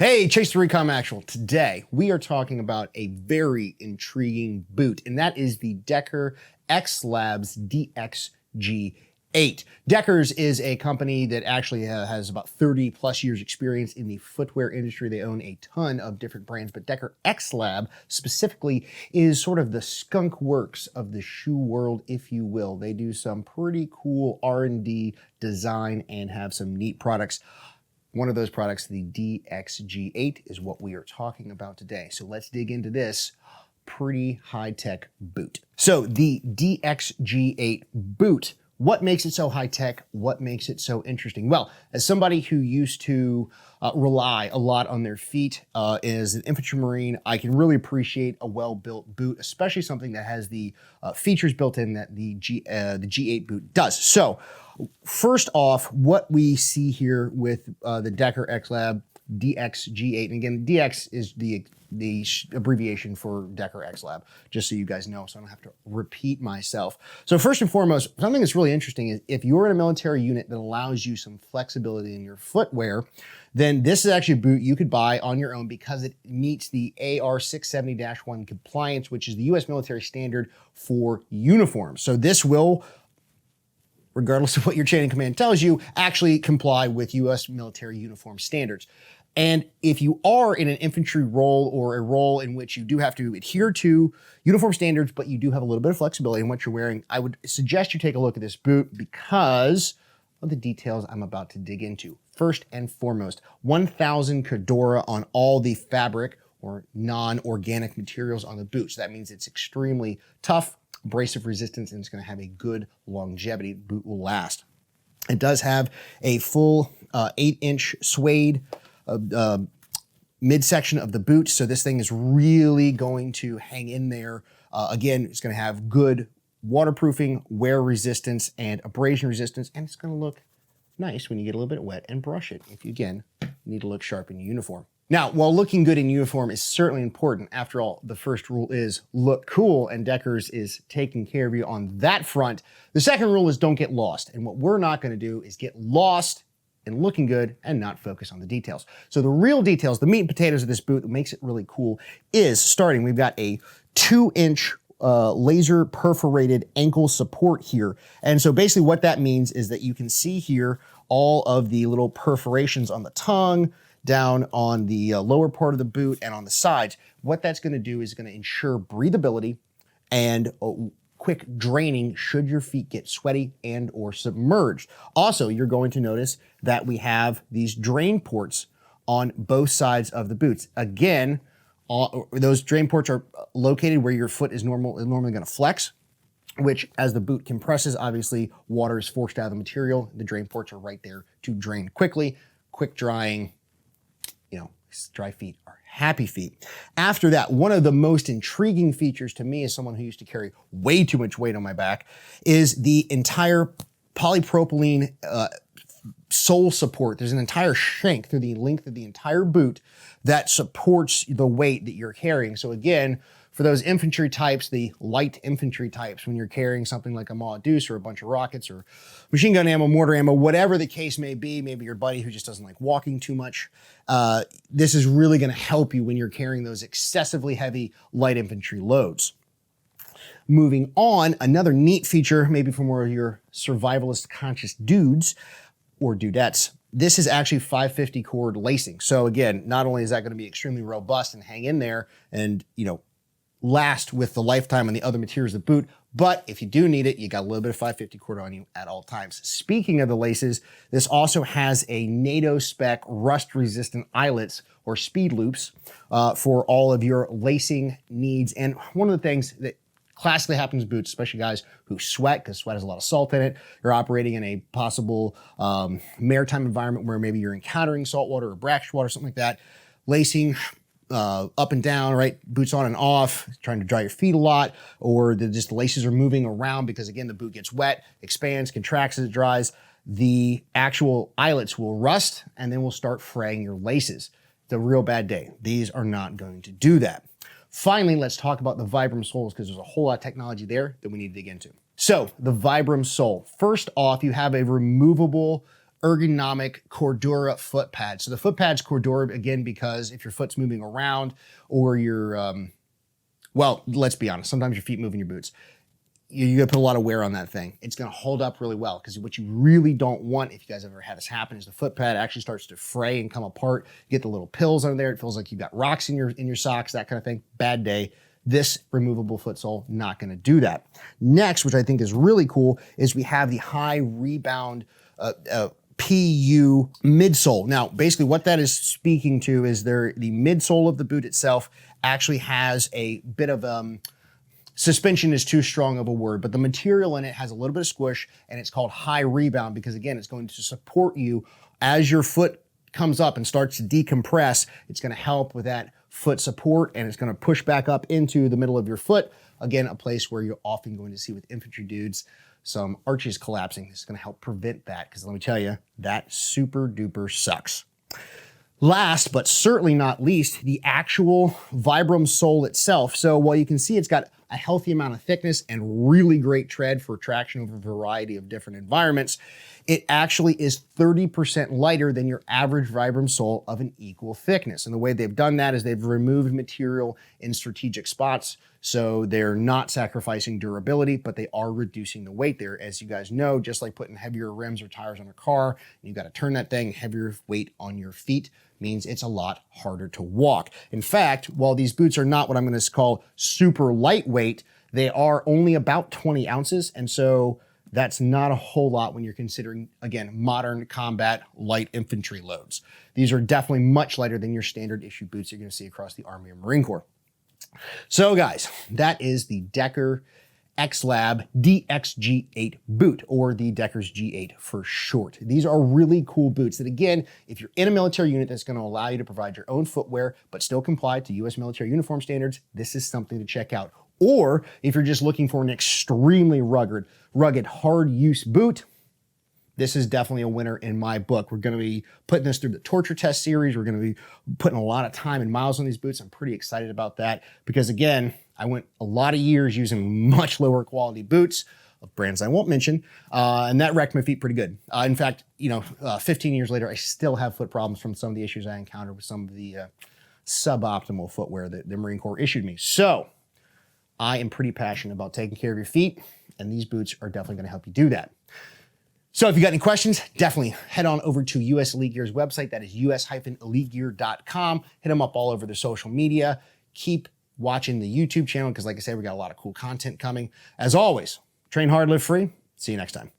Hey, Chase the Recon Actual. Today, we are talking about a very intriguing boot, and that is the Decker X Labs DXG8. Deckers is a company that actually has about 30 plus years experience in the footwear industry. They own a ton of different brands, but Decker X Lab specifically is sort of the skunk works of the shoe world, if you will. They do some pretty cool R&D design and have some neat products. One of those products, the DXG8, is what we are talking about today. So let's dig into this pretty high-tech boot. So the DXG8 boot, what makes it so high-tech? What makes it so interesting? Well, as somebody who used to rely a lot on their feet as an infantry marine, I can really appreciate a well-built boot, especially something that has the features built in that the G8 boot does. So first off, what we see here with the Decker X Lab DXG8, and again, DX is the abbreviation for Decker X Lab, just so you guys know, so I don't have to repeat myself. So first and foremost, something that's really interesting is if you're in a military unit that allows you some flexibility in your footwear, then this is actually a boot you could buy on your own because it meets the AR 670-1 compliance, which is the US military standard for uniforms. So this will, regardless of what your chain of command tells you, actually comply with US military uniform standards. And if you are in an infantry role or a role in which you do have to adhere to uniform standards, but you do have a little bit of flexibility in what you're wearing, I would suggest you take a look at this boot because of the details I'm about to dig into. First and foremost, 1000 Cordura on all the fabric or non-organic materials on the boot. So that means it's extremely tough, abrasive resistance, and it's going to have a good longevity. The boot will last. It does have a full 8-inch suede midsection of the boot, so this thing is really going to hang in there. Again, it's going to have good waterproofing, wear resistance, and abrasion resistance, and it's going to look nice when you get a little bit wet and brush it if you, again, need to look sharp in your uniform. Now, while looking good in uniform is certainly important, after all, the first rule is look cool, and Deckers is taking care of you on that front. The second rule is don't get lost, and what we're not going to do is get lost in looking good and not focus on the details. So the real details, the meat and potatoes of this boot that makes it really cool is starting, we've got a 2-inch laser perforated ankle support here. And so basically what that means is that you can see here all of the little perforations on the tongue, down on the lower part of the boot and on the sides. What that's going to do is going to ensure breathability and quick draining should your feet get sweaty and or submerged. Also, you're going to notice that we have these drain ports on both sides of the boots. Again, those drain ports are located where your foot is normally going to flex, which as the boot compresses, obviously water is forced out of the material. The drain ports are right there to drain quickly. Quick drying, dry feet are happy feet. After that, one of the most intriguing features to me as someone who used to carry way too much weight on my back is the entire polypropylene sole support. There's an entire shank through the length of the entire boot that supports the weight that you're carrying. So again, for those infantry types, the light infantry types, when you're carrying something like a Maw Deuce or a bunch of rockets or machine gun ammo, mortar ammo, whatever the case may be, maybe your buddy who just doesn't like walking too much, this is really going to help you when you're carrying those excessively heavy light infantry loads. Moving on, another neat feature, maybe for more of your survivalist conscious dudes or dudettes, this is actually 550 cord lacing. So again, not only is that going to be extremely robust and hang in there and, last with the lifetime and the other materials of the boot, but if you do need it, you got a little bit of 550 cord on you at all times. Speaking of the laces, this also has a NATO spec rust resistant eyelets or speed loops for all of your lacing needs. And one of the things that classically happens in boots, especially guys who sweat, because sweat has a lot of salt in it, you're operating in a possible maritime environment where maybe you're encountering salt water or brackish water, something like that, lacing up and down, right? Boots on and off, trying to dry your feet a lot, or the laces are moving around because again, the boot gets wet, expands, contracts as it dries. The actual eyelets will rust and then will start fraying your laces. It's a real bad day. These are not going to do that. Finally, let's talk about the Vibram soles because there's a whole lot of technology there that we need to dig into. So the Vibram sole, first off, you have a removable ergonomic Cordura foot pad. So the foot pad's Cordura, again, because if your foot's moving around or you're, well, let's be honest, sometimes your feet move in your boots. You're gonna put a lot of wear on that thing. It's gonna hold up really well, because what you really don't want, if you guys ever had this happen, is the foot pad actually starts to fray and come apart. You get the little pills under there. It feels like you've got rocks in your socks, that kind of thing. Bad day. This removable foot sole, not gonna do that. Next, which I think is really cool, is we have the high rebound PU midsole. Now, basically what that is speaking to is the midsole of the boot itself actually has a bit of suspension is too strong of a word, but the material in it has a little bit of squish, and it's called high rebound because, again, it's going to support you as your foot comes up and starts to decompress. It's going to help with that foot support, and it's going to push back up into the middle of your foot. Again, a place where you're often going to see with infantry dudes some arches collapsing. This is going to help prevent that, because let me tell you, that super duper sucks. Last, but certainly not least, the actual Vibram sole itself. So while you can see it's got a healthy amount of thickness and really great tread for traction over a variety of different environments, it actually is 30% lighter than your average Vibram sole of an equal thickness. And the way they've done that is they've removed material in strategic spots, so they're not sacrificing durability, but they are reducing the weight there. As you guys know, just like putting heavier rims or tires on a car, you got to turn that thing, heavier weight on your feet means it's a lot harder to walk. In fact, while these boots are not what I'm going to call super lightweight, they are only about 20 ounces. And so that's not a whole lot when you're considering, again, modern combat light infantry loads. These are definitely much lighter than your standard issue boots you're going to see across the Army or Marine Corps. So guys, that is the Decker X-Lab DXG8 boot, or the Decker's G8 for short. These are really cool boots that, again, if you're in a military unit that's going to allow you to provide your own footwear but still comply to U.S. military uniform standards, this is something to check out. Or if you're just looking for an extremely rugged, hard use boot, this is definitely a winner in my book. We're going to be putting this through the torture test series. We're going to be putting a lot of time and miles on these boots. I'm pretty excited about that because, again, I went a lot of years using much lower quality boots of brands I won't mention, and that wrecked my feet pretty good. In fact, 15 years later, I still have foot problems from some of the issues I encountered with some of the suboptimal footwear that the Marine Corps issued me. So I am pretty passionate about taking care of your feet, and these boots are definitely going to help you do that. So if you got any questions, definitely head on over to US Elite Gear's website. That is us-elitegear.com. Hit them up all over the social media. Keep watching the YouTube channel because, like I said, we got a lot of cool content coming. As always, train hard, live free. See you next time.